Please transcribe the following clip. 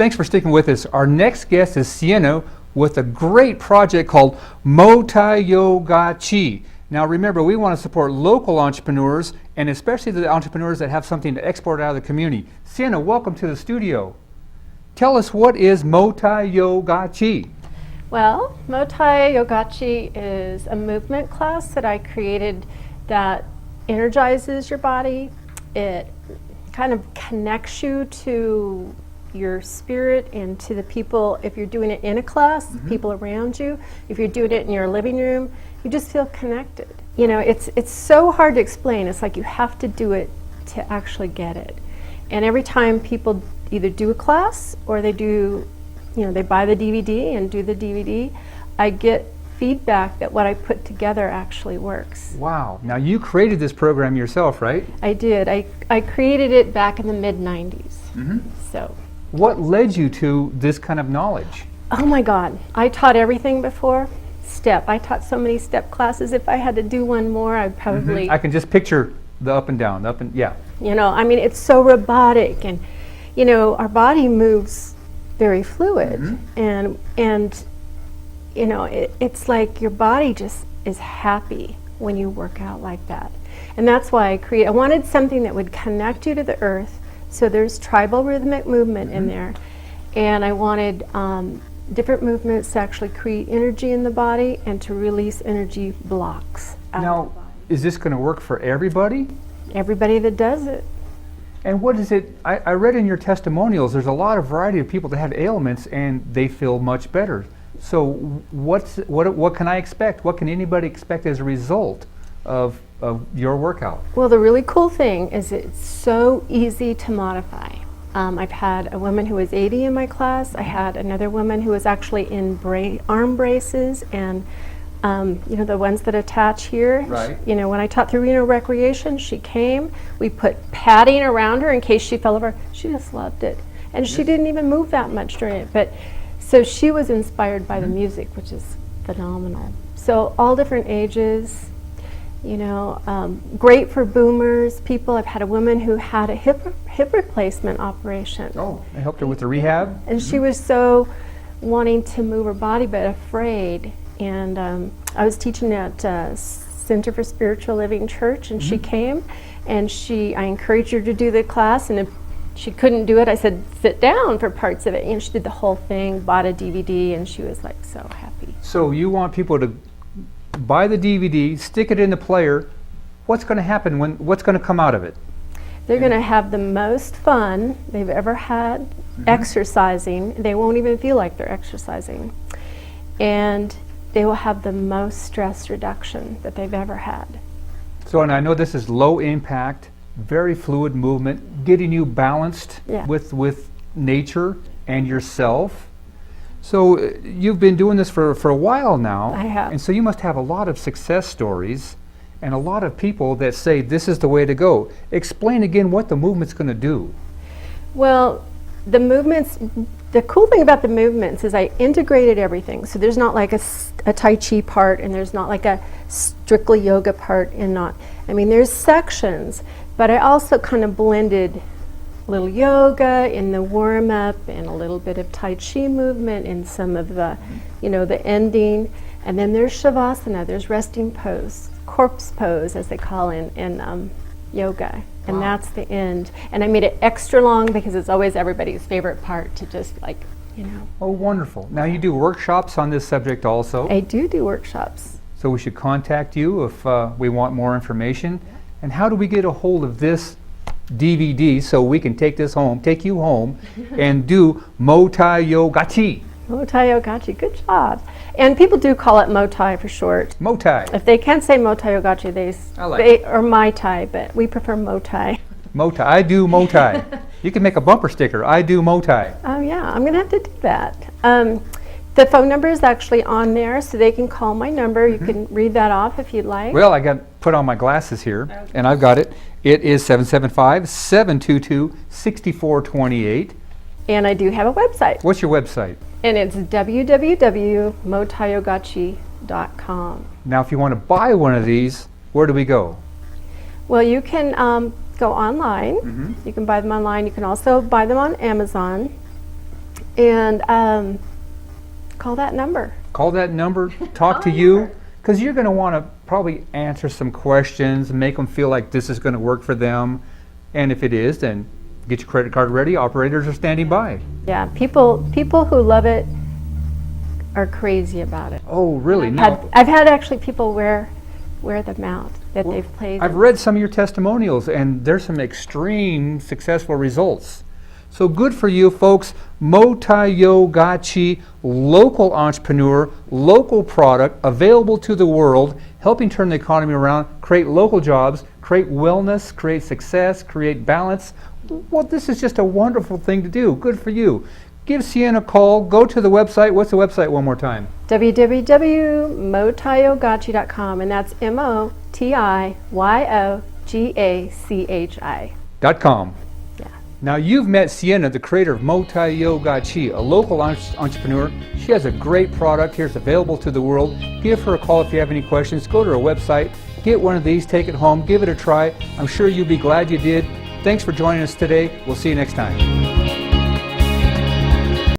thanks for sticking with us. Our next guest is Syena with a great project called MoTiYoGaChi. Now remember, we want to support local entrepreneurs and especially the entrepreneurs that have something to export out of the community. Syena, welcome to the studio. Tell us, what is MoTiYoGaChi? Well, MoTiYoGaChi is a movement class that I created that energizes your body. It kind of connects you to your spirit and to the people. If you're doing it in a class, people around you. If you're doing it in your living room, you just feel connected. You know, it's so hard to explain. It's like you have to do it to actually get it. And every time people either do a class or they do, you know, they buy the DVD and do the DVD, I get feedback that what I put together actually works. Wow. Now you created this program yourself, right? I did. I created it back in the mid-90s. So. What led you to this kind of knowledge? Oh my God. I taught everything before. Step. I taught so many step classes. If I had to do one more, I'd probably... I can just picture the up and down, up and, yeah. You know, I mean, it's so robotic, and, you know, our body moves very fluid, and you know, it's like your body just is happy when you work out like that. And that's why I wanted something that would connect you to the earth, so there's tribal rhythmic movement in there, and I wanted different movements to actually create energy in the body and to release energy blocks out of the body. Is this going to work for everybody? Everybody that does it. And what is it, I read in your testimonials, there's a lot of variety of people that have ailments and they feel much better. So what can I expect? What can anybody expect as a result of your workout? Well, the really cool thing is it's so easy to modify. I've had a woman who was 80 in my class. I had another woman who was actually in arm braces and you know, the ones that attach here. Right. You know, when I taught through Reno Recreation, she came. We put padding around her in case she fell over. She just loved it. And she didn't even move that much during it. But so she was inspired by the music, which is phenomenal. So all different ages, you know, great for boomers, people. I've had a woman who had a hip replacement operation. Oh, I helped her with the rehab? And she was so wanting to move her body but afraid. And I was teaching at Center for Spiritual Living Church, and she came, and I encouraged her to do the class, and if she couldn't do it, I said, sit down for parts of it. And she did the whole thing, bought a DVD, and she was like so happy. So you want people to buy the DVD, stick it in the player. What's going to happen? What's going to come out of it? They're going to have the most fun they've ever had exercising. They won't even feel like they're exercising. And they will have the most stress reduction that they've ever had. So, and I know this is low impact, very fluid movement, getting you balanced with nature and yourself. So you've been doing this for a while now. I have. And so you must have a lot of success stories and a lot of people that say this is the way to go. Explain again what the movement's going to do. Well, the movements, the cool thing about the movements is I integrated everything. So there's not like a Tai Chi part, and there's not like a strictly yoga part, and I mean, there's sections, but I also kind of blended a little yoga in the warm-up and a little bit of Tai Chi movement in some of the, you know, the ending. And then there's Shavasana, there's resting pose, corpse pose as they call in yoga. And that's the end. And I made it extra long because it's always everybody's favorite part to just like, you know. Oh, wonderful. Now you do workshops on this subject also. I do workshops. So we should contact you if we want more information. And how do we get a hold of this DVD so we can take you home and do MoTiYoGaChi? MoTiYoGaChi, good job. And people do call it MoTi for short. MoTi. If they can't say MoTiYoGaChi, they or MoTi, but we prefer MoTi. MoTi, I do MoTi. You can make a bumper sticker, I do MoTi. Oh yeah, I'm gonna have to do that. The phone number is actually on there, so they can call my number. You can read that off if you'd like. Well, I got put on my glasses here, and I've got it. It is 775-722-6428. And I do have a website. What's your website? And it's www.motiyogachi.com. Now, if you want to buy one of these, where do we go? Well, you can go online. You can buy them online. You can also buy them on Amazon. And call that number. Call that number, talk to you, because you're going to want to probably answer some questions and make them feel like this is going to work for them. And if it is, then get your credit card ready. Operators are standing by. Yeah, people who love it are crazy about it. Oh, really? I've had actually people wear them out that they've played. I've read some of your testimonials, and there's some extreme successful results. So good for you, folks. MoTiYoGaChi, local entrepreneur, local product, available to the world, helping turn the economy around, create local jobs, create wellness, create success, create balance. Well, this is just a wonderful thing to do. Good for you. Give Syena a call. Go to the website. What's the website one more time? www.MoTiYoGaChi.com, and that's MoTiYoGaChi.com. Yeah. Now you've met Syena, the creator of MoTiYoGaChi, a local entrepreneur. She has a great product here. It's available to the world. Give her a call if you have any questions. Go to her website. Get one of these. Take it home. Give it a try. I'm sure you'll be glad you did. Thanks for joining us today. We'll see you next time.